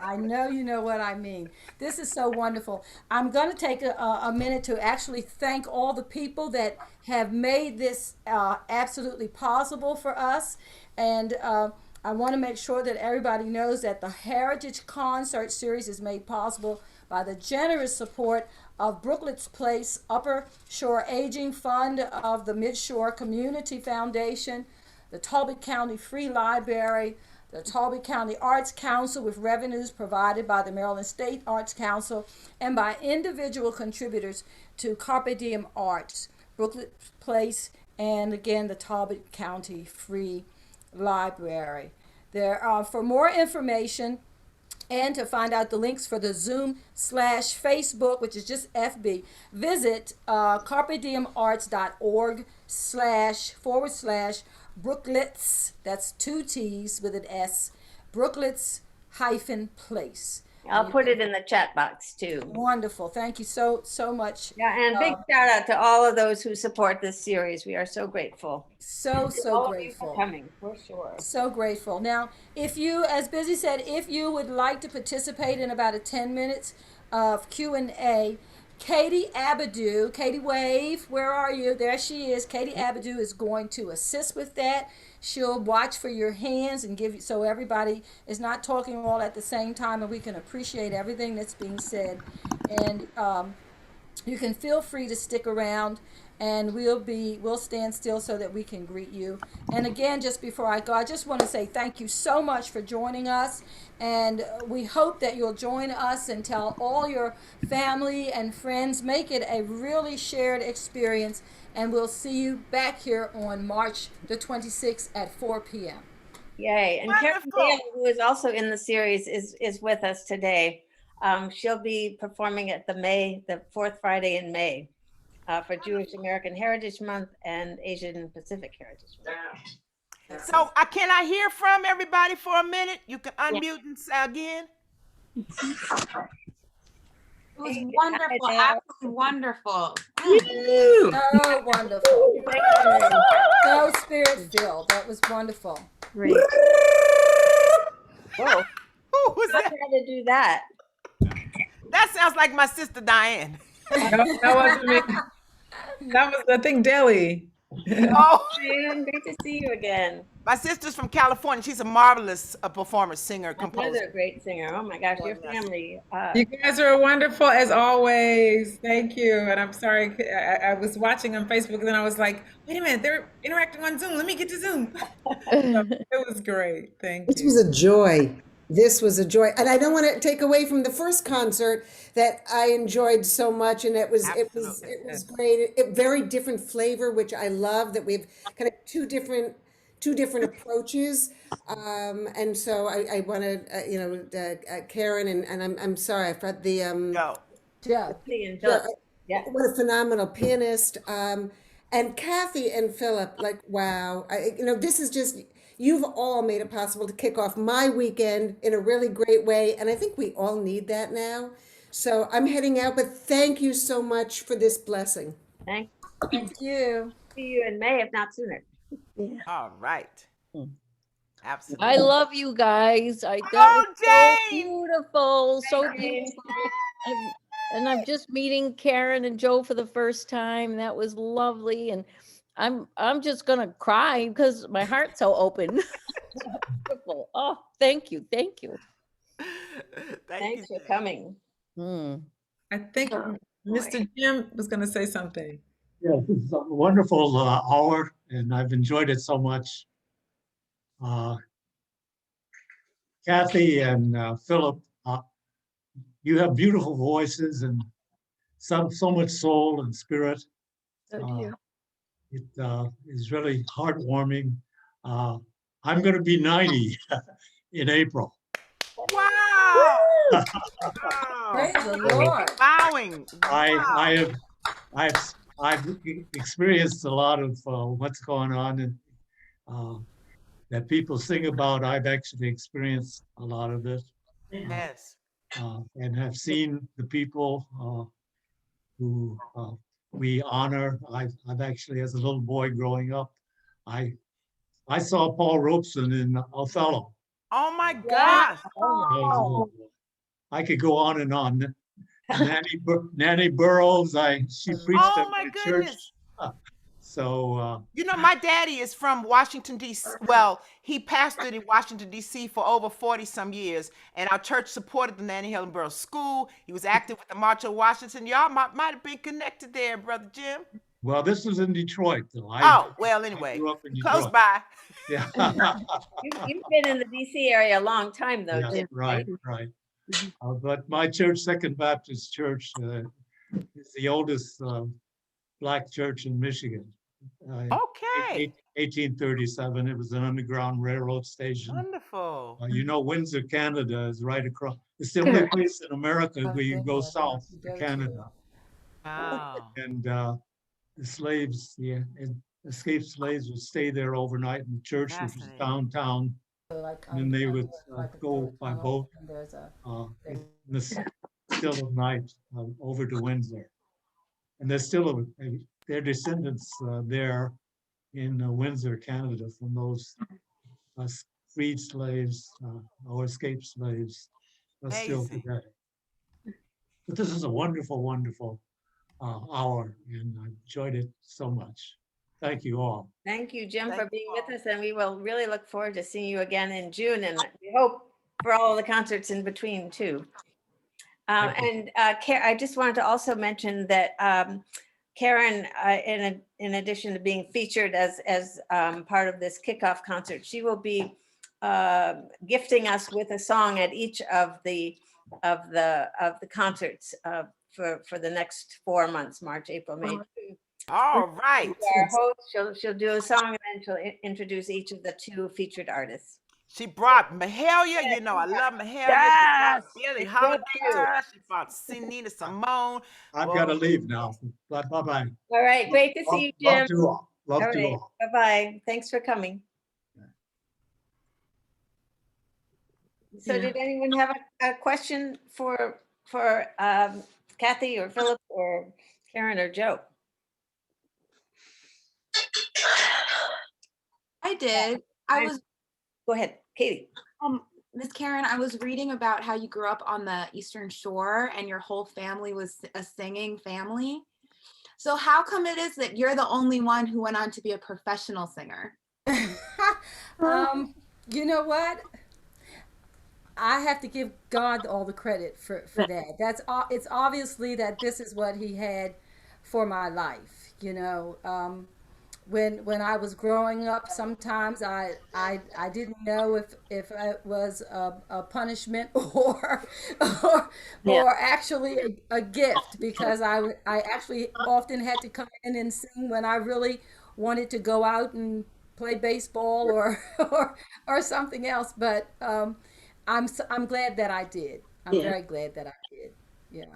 I know you know what I mean. This is so wonderful. I'm going to take a minute to actually thank all the people that have made this absolutely possible for us. And I want to make sure that everybody knows that the Heritage Concert Series is made possible by the generous support of Brooklyn's Place, Upper Shore Aging Fund of the Midshore Community Foundation, the Talbot County Free Library, the Talbot County Arts Council with revenues provided by the Maryland State Arts Council, and by individual contributors to Carpe Diem Arts, Brooklyn's Place, and again, the Talbot County Free Library. For more information and to find out the links for the Zoom/Facebook, which is just FB, visit carpediemarts.org//Brooklets, that's 2 T's with an S, Brooklets-place. I'll put it in the chat box too. Wonderful. Thank you so much. Yeah, and big shout out to all of those who support this series. We are so grateful. So grateful. Coming, for sure. So grateful. Now, if you, as Busy said, if you would like to participate in about 10 minutes of Q&A, Katie Abadou, Katie Wave, where are you? There she is. Katie Abadou is going to assist with that. She'll watch for your hands and give you, so everybody is not talking all at the same time and we can appreciate everything that's being said. And you can feel free to stick around and we'll stand still so that we can greet you. And again, just before I go, I just want to say thank you so much for joining us, and we hope that you'll join us and tell all your family and friends. Make it a really shared experience, and we'll see you back here on March the 26th at 4 p.m. Yay. And Karen Diem, who is also in the series, is with us today. She'll be performing at the fourth Friday in May for Jewish American Heritage Month and Asian Pacific Heritage Month. So can I hear from everybody for a minute? You can unmute and say again. It was wonderful, absolutely wonderful. So wonderful. So spirit-filled. That was wonderful. Great. Whoa. Who was that? I had to do that. That sounds like my sister Diane. That wasn't me. That was, I think, Deli. Oh, Diane, great to see you again. my sister's from California. She's a marvelous performer, singer, composer. Another great singer. Oh my gosh, your family. You guys are wonderful as always. Thank you. And I'm sorry, I was watching on Facebook and then I was like, wait a minute, they're interacting on Zoom. Let me get to Zoom. It was great. Thank you. This was a joy. This was a joy. And I don't want to take away from the first concert that I enjoyed so much. And it was great. Very different flavor, which I love, that we have kind of two different approaches. And so I want to, Karen, and I'm sorry, I forgot the, what a phenomenal pianist. And Kathy and Phillip, like, wow. This is just, you've all made it possible to kick off my weekend in a really great way. And I think we all need that now. So I'm heading out, but thank you so much for this blessing. Thank you. See you in May, if not sooner. Yeah. All right. Absolutely. I love you guys. That Oh, was Jane! so beautiful, so beautiful. And I'm just meeting Karen and Joe for the first time. That was lovely, and I'm just gonna cry because my heart's so open. Beautiful. Oh, thank you, thank you. Thanks for coming. I think Mr. Diem was going to say something. Yeah, this is a wonderful hour, and I've enjoyed it so much. Kathy and Phillip, you have beautiful voices and so much soul and spirit. It is really heartwarming. I'm going to be 90 in April. Wow! Praise the Lord. Bowing. I've experienced a lot of what's going on and that people sing about. I've actually experienced a lot of it. Yes. And have seen the people who we honor. I've actually, as a little boy growing up, I saw Paul Robeson in Othello. Oh my gosh. I could go on and on. Nanny Burroughs, she preached at my church. So my daddy is from Washington, D.C. Well, he pastored in Washington, D.C. for over 40 some years, and our church supported the Nanny Helen Burroughs School. He was active with the March on Washington. Y'all might have been connected there, Brother Jim. Well, this was in Detroit, though. Anyway, close by. Yeah. You've been in the D.C. area a long time, though, Yeah, Jim. right. But my church, Second Baptist Church, is the oldest Black church in Michigan. Okay. 1837. It was an underground railroad station. Wonderful. Windsor, Canada is right across. It's the only place in America where you go south to Canada. Wow. And the slaves, escaped slaves would stay there overnight in the church, which was downtown. And then they would go by boat in the still of night over to Windsor. And there's still their descendants there in Windsor, Canada, from those freed slaves or escaped slaves still today. But this is a wonderful, wonderful hour, and I enjoyed it so much. Thank you all. Thank you, Jim, Thank for being you with us, and we will really look forward to seeing you again in June, and we hope for all the concerts in between too. I just wanted to also mention that Karen, in addition to being featured as part of this kickoff concert, she will be gifting us with a song at each of the concerts for the next 4 months, March, April, May. All right. Our host, she'll do a song and then she'll introduce each of the 2 featured artists. She brought Mahalia, you know, I love Mahalia. Yes. She brought Billie Holiday. She brought Nina Simone. I've got to leave now. Bye-bye. All right, great to see you, Jim. Love to all. Love to all. Bye-bye. Thanks for coming. So did anyone have a question for Kathy or Phillip or Karen or Joe? I did. Go ahead, Katie. Miss Karen, I was reading about how you grew up on the Eastern Shore and your whole family was a singing family. So how come it is that you're the only one who went on to be a professional singer? You know what? I have to give God all the credit for that. It's obviously that this is what he had for my life. You know, when I was growing up, sometimes I didn't know if it was a punishment or actually a gift, because I actually often had to come in and sing when I really wanted to go out and play baseball or something else. But I'm glad that I did. I'm very glad that I did. Yeah.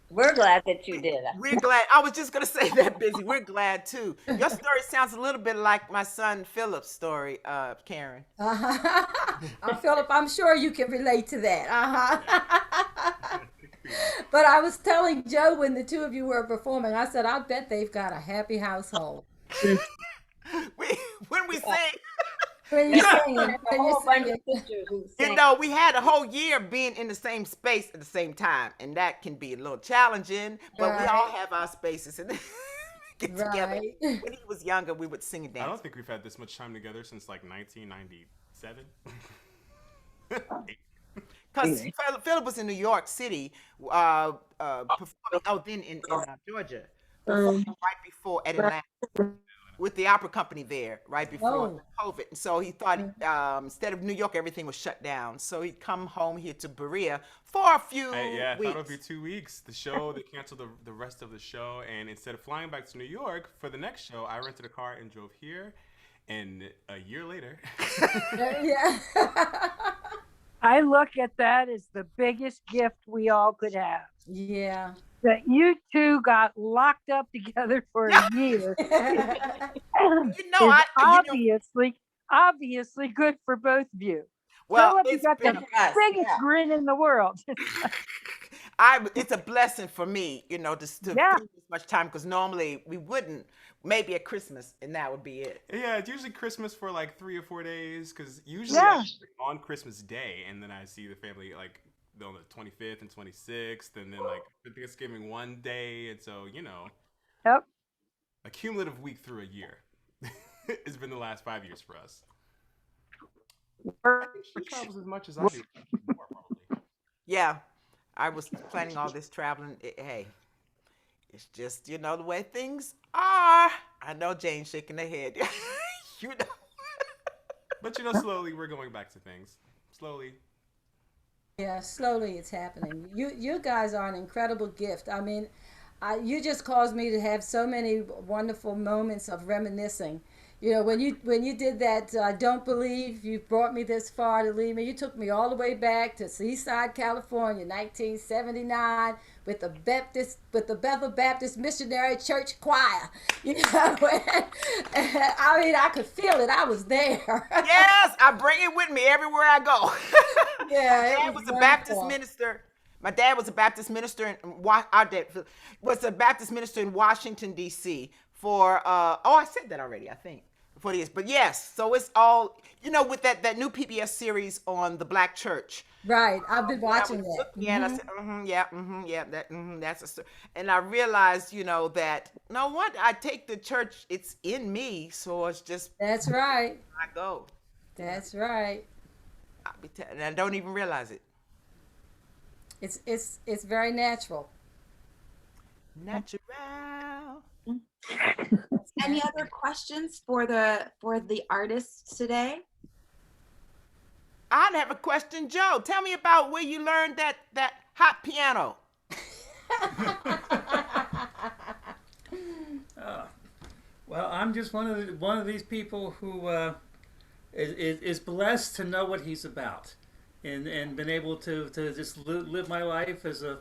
We're glad that you did. We're glad. I was just going to say that, Busy. We're glad too. Your story sounds a little bit like my son Philip's story, Karen. Philip, I'm sure you can relate to that. But I was telling Joe when the 2 of you were performing, I said, I bet they've got a happy household. When we sing. When you're singing, You know, we had a whole year being in the same space at the same time, and that can be a little challenging, but we all have our spaces and get together. When he was younger, we would sing and dance. I don't think we've had this much time together since like 1997. Because Phillip was in New York City performing, in Georgia, performing right before at Atlanta. With the opera company there right before COVID. And so he thought instead of New York, everything was shut down. So he'd come home here to Berea for a few weeks. I thought it would be 2 weeks. The show, they canceled the rest of the show. And instead of flying back to New York for the next show, I rented a car and drove here. And a year later. I look at that as the biggest gift we all could have. Yeah. That you 2 got locked up together for a year. Obviously good for both of you. Well, Phillip, you got the biggest grin in the world. It's a blessing for me, you know, to spend this much time, because normally we wouldn't. Maybe at Christmas, and that would be it. Yeah, it's usually Christmas for like 3 or 4 days, because usually I'm on Christmas Day, and then I see the family like on the 25th and 26th, and then like Thanksgiving one day, and so, you know, a cumulative week through a year has been the last 5 years for us. I think she travels as much as I do. More, probably. Yeah, I was planning all this traveling. Hey, it's just, you know, the way things are. I know Jane's shaking her head. You know. But, you know, slowly we're going back to things. Slowly. Yeah, slowly it's happening. You guys are an incredible gift. I mean, you just caused me to have so many wonderful moments of reminiscing. You know, when you did that, I don't believe you brought me this far to leave me. You took me all the way back to Seaside, California, 1979, with the Bethel Baptist Missionary Church Choir. You know, I mean, I could feel it. I was there. Yes, I bring it with me everywhere I go. Yeah, my dad was a Baptist minister. My dad was a Baptist minister, and our dad was a Baptist minister in Washington D.C. for I said that already, I think. for this. But yes, so it's all, with that new PBS series on the Black church. Right, I've been watching that. Yeah, I said, that's and I realized, that I take the church, it's in me, so it's just. That's right. I go. That's right. And I don't even realize it. It's very natural. Natural. Any other questions for the artists today? I have a question, Joe. Tell me about where you learned that hot piano. Well, I'm just one of these people who is blessed to know what he's about, and been able to just live my life as a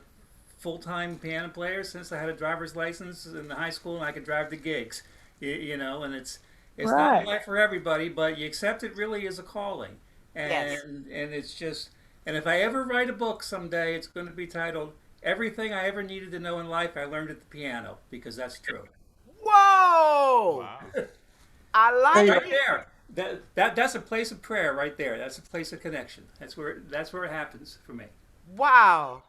full-time piano player since I had a driver's license in the high school and I could drive the gigs, and it's not life for everybody, but you accept it really as a calling, and it's just, and if I ever write a book someday, it's going to be titled "Everything I Ever Needed to Know in Life I Learned at the Piano," because that's true. Whoa! Wow. I like right it. There. That's a place of prayer right there. That's a place of connection. That's where it happens for me. Wow.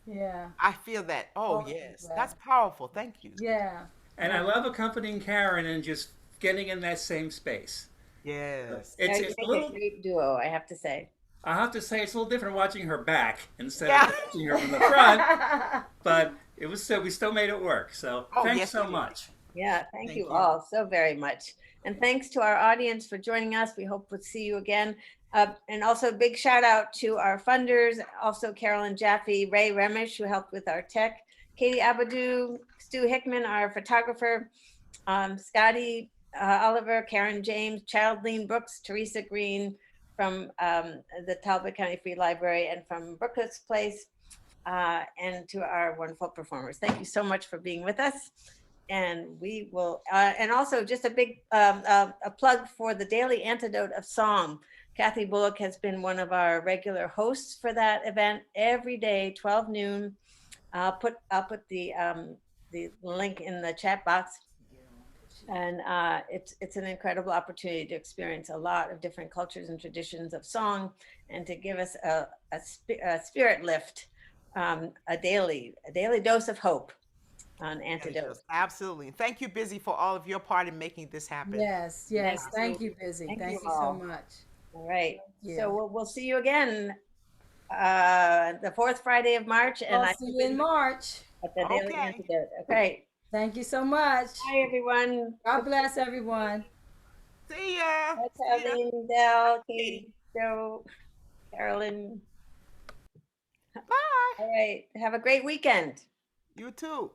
Yeah. I feel that. Oh, yes. Yeah. That's powerful. Thank you. Yeah. And I love accompanying Karen and just getting in that same space. Yes. It's a little great duo, I have to say. I have to say it's a little different watching her back instead of watching her from the front. But we still made it work. So thanks so much. Yeah, thank you all so very much. And thanks to our audience for joining us. We hope we'll see you again. And also a big shout out to our funders, also Carolyn Jaffe, Ray Remish, who helped with our tech, Katie Abadou, Stu Hickman, our photographer, Scotty Oliver, Karen James, Childleen Brooks, Teresa Green from the Talbot County Free Library and from Brooklyn's Place, and to our wonderful performers. Thank you so much for being with us. And we will, and also just a big a plug for the Daily Antidote of Song. Kathy Bullock has been one of our regular hosts for that event every day, 12 noon. I'll put the link in the chat box. And it's an incredible opportunity to experience a lot of different cultures and traditions of song, and to give us a spirit lift, a daily dose of hope on Antidote. Absolutely. Thank you, Busy, for all of your part in making this happen. Yes. Thank you, Busy. Thank you so much. All right. So we'll see you again the fourth Friday of March. And I'll see you in March. At the Daily Antidote. Okay. Thank you so much. Bye, everyone. God bless everyone. See ya. That's Eileen, Del, Katie, Joe, Carolyn. Bye. All right. Have a great weekend. You too.